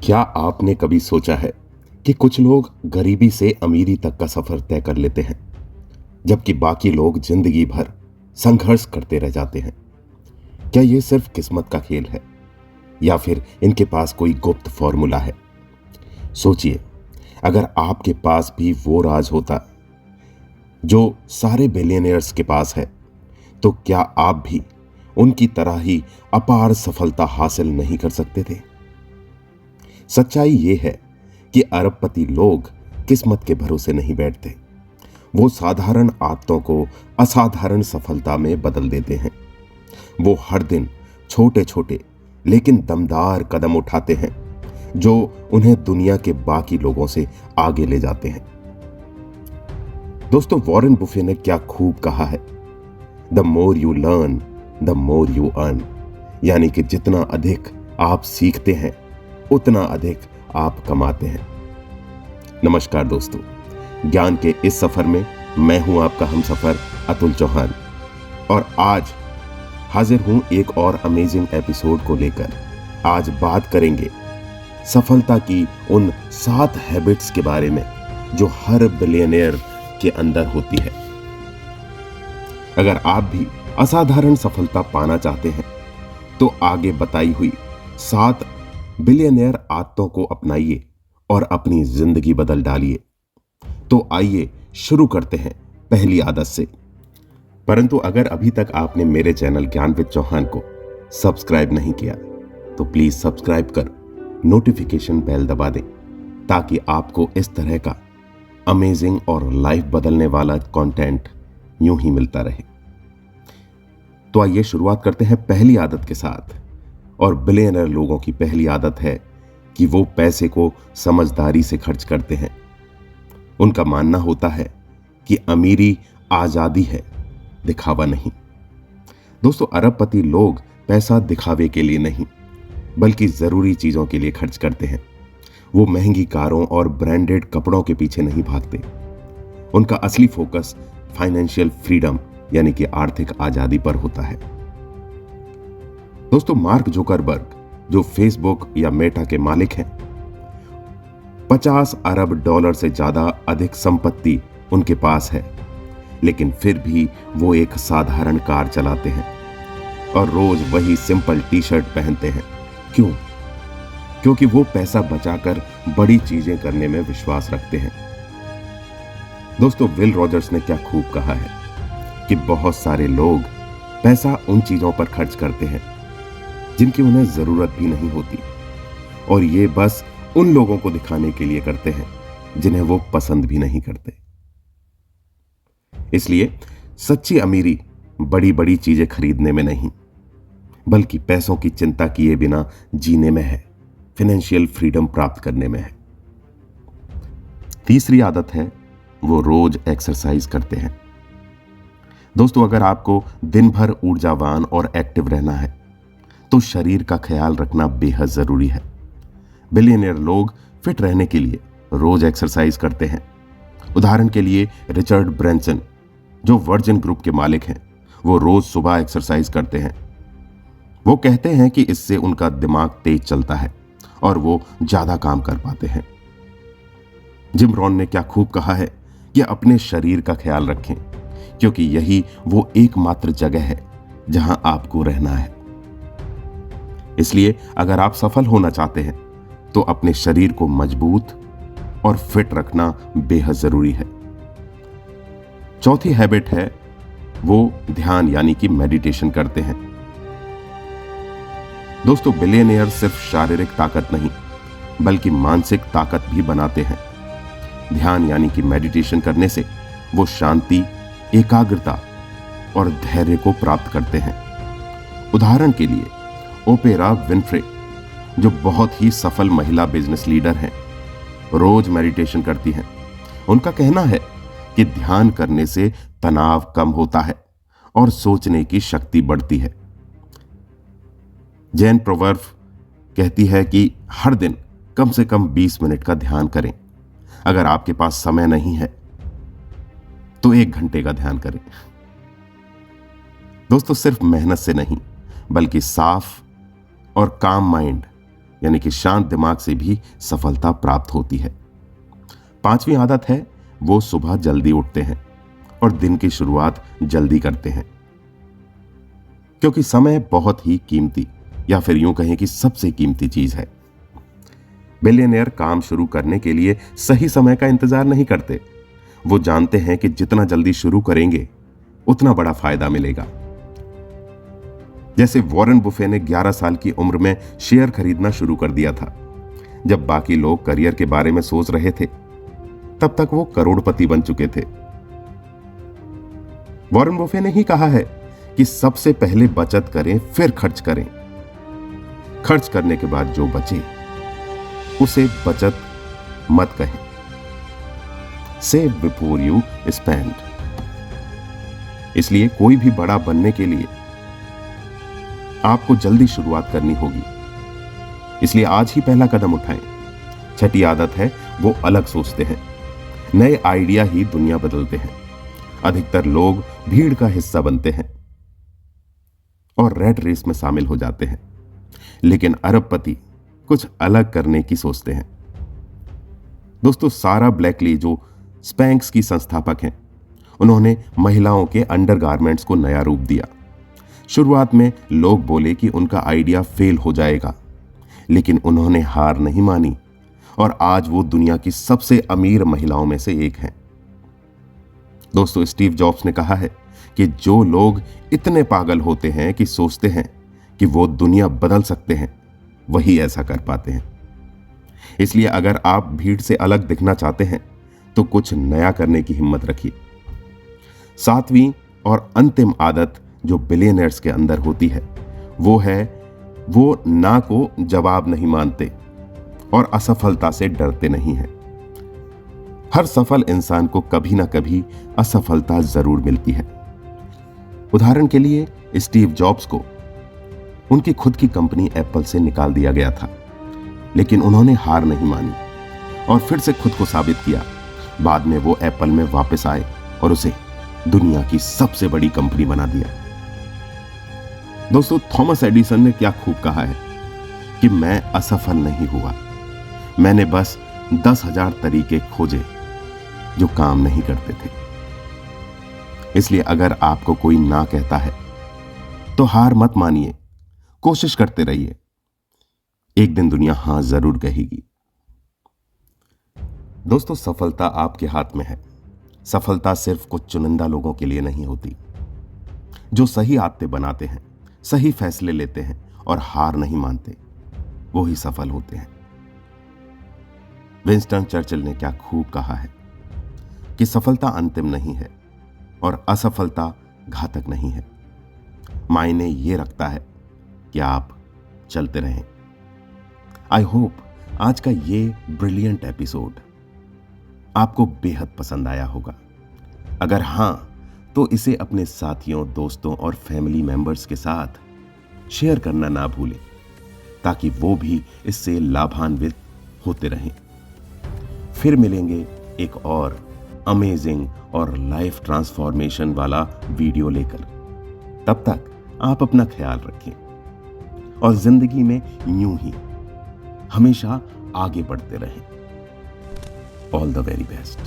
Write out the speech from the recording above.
क्या आपने कभी सोचा है कि कुछ लोग गरीबी से अमीरी तक का सफर तय कर लेते हैं, जबकि बाकी लोग जिंदगी भर संघर्ष करते रह जाते हैं? क्या यह सिर्फ किस्मत का खेल है या फिर इनके पास कोई गुप्त फॉर्मूला है? सोचिए, अगर आपके पास भी वो राज होता जो सारे बिलियनियर्स के पास है, तो क्या आप भी उनकी तरह ही अपार सफलता हासिल नहीं कर सकते थे? सच्चाई यह है कि अरबपति लोग किस्मत के भरोसे नहीं बैठते। वो साधारण आदतों को असाधारण सफलता में बदल देते हैं। वो हर दिन छोटे छोटे लेकिन दमदार कदम उठाते हैं जो उन्हें दुनिया के बाकी लोगों से आगे ले जाते हैं। दोस्तों, वॉरेन बुफे ने क्या खूब कहा है, the more you learn the more you earn. यानी कि जितना अधिक आप सीखते हैं उतना अधिक आप कमाते हैं। नमस्कार दोस्तों, ज्ञान के इस सफर में मैं हूं आपका हमसफर अतुल चौहान, और आज हाजिर हूं एक और अमेजिंग एपिसोड को लेकर। आज बात करेंगे सफलता की उन 7 हैबिट्स के बारे में जो हर बिलियनियर के अंदर होती है। अगर आप भी असाधारण सफलता पाना चाहते हैं तो आगे बताई हुई 7 बिलियनियर आदतों को अपनाइए और अपनी जिंदगी बदल डालिए। तो आइए शुरू करते हैं पहली आदत से। परंतु अगर अभी तक आपने मेरे चैनल ज्ञान विद चौहान को सब्सक्राइब नहीं किया तो प्लीज सब्सक्राइब कर नोटिफिकेशन बेल दबा दें, ताकि आपको इस तरह का अमेजिंग और लाइफ बदलने वाला कंटेंट यूं ही मिलता रहे। तो आइए शुरुआत करते हैं पहली आदत के साथ। और बिलियनर लोगों की पहली आदत है कि वो पैसे को समझदारी से खर्च करते हैं। उनका मानना होता है कि अमीरी आजादी है, दिखावा नहीं। दोस्तों, अरबपति लोग पैसा दिखावे के लिए नहीं बल्कि जरूरी चीजों के लिए खर्च करते हैं। वो महंगी कारों और ब्रांडेड कपड़ों के पीछे नहीं भागते। उनका असली फोकस फाइनेंशियल फ्रीडम यानी कि आर्थिक आजादी पर होता है। दोस्तों, मार्क जुकरबर्ग जो फेसबुक या मेटा के मालिक हैं, 50 अरब डॉलर से ज्यादा अधिक संपत्ति उनके पास है, लेकिन फिर भी वो एक साधारण कार चलाते हैं और रोज वही सिंपल टी शर्ट पहनते हैं। क्यों? क्योंकि वो पैसा बचाकर बड़ी चीजें करने में विश्वास रखते हैं। दोस्तों, विल रॉजर्स ने क्या खूब कहा है कि बहुत सारे लोग पैसा उन चीजों पर खर्च करते हैं जिनकी उन्हें जरूरत भी नहीं होती, और ये बस उन लोगों को दिखाने के लिए करते हैं जिन्हें वो पसंद भी नहीं करते। इसलिए सच्ची अमीरी बड़ी बड़ी चीजें खरीदने में नहीं बल्कि पैसों की चिंता किए बिना जीने में है, फाइनेंशियल फ्रीडम प्राप्त करने में है। तीसरी आदत है वो रोज एक्सरसाइज करते हैं। दोस्तों, अगर आपको दिन भर ऊर्जावान और एक्टिव रहना है तो शरीर का ख्याल रखना बेहद जरूरी है। बिलियनियर लोग फिट रहने के लिए रोज एक्सरसाइज करते हैं। उदाहरण के लिए रिचर्ड ब्रैंसन जो वर्जिन ग्रुप के मालिक हैं, वो रोज सुबह एक्सरसाइज करते हैं। वो कहते हैं कि इससे उनका दिमाग तेज चलता है और वो ज्यादा काम कर पाते हैं। जिम रॉन ने क्या खूब कहा है कि अपने शरीर का ख्याल रखें, क्योंकि यही वो एकमात्र जगह है जहां आपको रहना है। इसलिए अगर आप सफल होना चाहते हैं तो अपने शरीर को मजबूत और फिट रखना बेहद जरूरी है। चौथी हैबिट है वो ध्यान यानी कि मेडिटेशन करते हैं। दोस्तों, बिलियनियर सिर्फ शारीरिक ताकत नहीं बल्कि मानसिक ताकत भी बनाते हैं। ध्यान यानी कि मेडिटेशन करने से वो शांति, एकाग्रता और धैर्य को प्राप्त करते हैं। उदाहरण के लिए ओपेरा विनफ्रे जो बहुत ही सफल महिला बिजनेस लीडर हैं, रोज मेडिटेशन करती हैं। उनका कहना है कि ध्यान करने से तनाव कम होता है और सोचने की शक्ति बढ़ती है। जैन प्रोवर्ब कहती है कि हर दिन कम से कम 20 मिनट का ध्यान करें। अगर आपके पास समय नहीं है तो 1 घंटे का ध्यान करें। दोस्तों, सिर्फ मेहनत से नहीं बल्कि साफ और काम माइंड यानी कि शांत दिमाग से भी सफलता प्राप्त होती है। 5वीं आदत है वो सुबह जल्दी उठते हैं और दिन की शुरुआत जल्दी करते हैं, क्योंकि समय बहुत ही कीमती या फिर यूं कहें कि सबसे कीमती चीज है। बिलियनियर काम शुरू करने के लिए सही समय का इंतजार नहीं करते। वो जानते हैं कि जितना जल्दी शुरू करेंगे उतना बड़ा फायदा मिलेगा। जैसे वॉरेन बुफे ने 11 साल की उम्र में शेयर खरीदना शुरू कर दिया था। जब बाकी लोग करियर के बारे में सोच रहे थे, तब तक वो करोड़पति बन चुके थे। वॉरेन बुफे ने ही कहा है कि सबसे पहले बचत करें, फिर खर्च करें। खर्च करने के बाद जो बचे उसे बचत मत कहें। Save before you spend. इसलिए कोई भी बड़ा बनने के लिए आपको जल्दी शुरुआत करनी होगी। इसलिए आज ही पहला कदम उठाएं। 6ठी आदत है वो अलग सोचते हैं। नए आइडिया ही दुनिया बदलते हैं। अधिकतर लोग भीड़ का हिस्सा बनते हैं और रेड रेस में शामिल हो जाते हैं, लेकिन अरबपति कुछ अलग करने की सोचते हैं। दोस्तों, सारा ब्लैकली जो स्पैंक्स की संस्थापक हैं, उन्होंने महिलाओं के अंडरगारमेंट्स को नया रूप दिया। शुरुआत में लोग बोले कि उनका आइडिया फेल हो जाएगा, लेकिन उन्होंने हार नहीं मानी और आज वो दुनिया की सबसे अमीर महिलाओं में से एक हैं। दोस्तों, स्टीव जॉब्स ने कहा है कि जो लोग इतने पागल होते हैं कि सोचते हैं कि वो दुनिया बदल सकते हैं, वही ऐसा कर पाते हैं। इसलिए अगर आप भीड़ से अलग दिखना चाहते हैं तो कुछ नया करने की हिम्मत रखिए। 7वीं और अंतिम आदत जो बिलियनर्स के अंदर होती है वो है वो ना को जवाब नहीं मानते और असफलता से डरते नहीं हैं। हर सफल इंसान को कभी ना कभी असफलता जरूर मिलती है। उदाहरण के लिए स्टीव जॉब्स को उनकी खुद की कंपनी एप्पल से निकाल दिया गया था, लेकिन उन्होंने हार नहीं मानी और फिर से खुद को साबित किया। बाद में वो एप्पल में वापस आए और उसे दुनिया की सबसे बड़ी कंपनी बना दिया। दोस्तों, थॉमस एडिसन ने क्या खूब कहा है कि मैं असफल नहीं हुआ, मैंने बस 10,000 तरीके खोजे जो काम नहीं करते थे। इसलिए अगर आपको कोई ना कहता है तो हार मत मानिए, कोशिश करते रहिए। एक दिन दुनिया हां जरूर कहेगी। दोस्तों, सफलता आपके हाथ में है। सफलता सिर्फ कुछ चुनिंदा लोगों के लिए नहीं होती। जो सही आदतें बनाते हैं, सही फैसले लेते हैं और हार नहीं मानते, वो ही सफल होते हैं। विंस्टन चर्चिल ने क्या खूब कहा है कि सफलता अंतिम नहीं है और असफलता घातक नहीं है। मायने ये रखता है कि आप चलते रहें। आई होप आज का ये ब्रिलियंट एपिसोड आपको बेहद पसंद आया होगा। अगर हां, तो इसे अपने साथियों, दोस्तों और फैमिली मेंबर्स के साथ शेयर करना ना भूलें, ताकि वो भी इससे लाभान्वित होते रहें। फिर मिलेंगे एक और अमेजिंग और लाइफ ट्रांसफॉर्मेशन वाला वीडियो लेकर। तब तक आप अपना ख्याल रखें और जिंदगी में यूं ही हमेशा आगे बढ़ते रहें। All the very best.